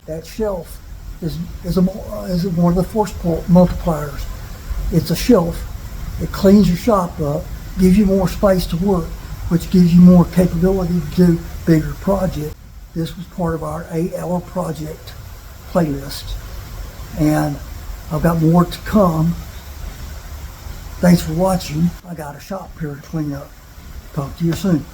That shelf is one of the force multipliers. It's a shelf. It cleans your shop up, gives you more space to work, which gives you more capability to do bigger projects. This was part of our 8-hour project playlist, and I've got more to come. Thanks for watching. I got a shop here to clean up. Talk to you soon.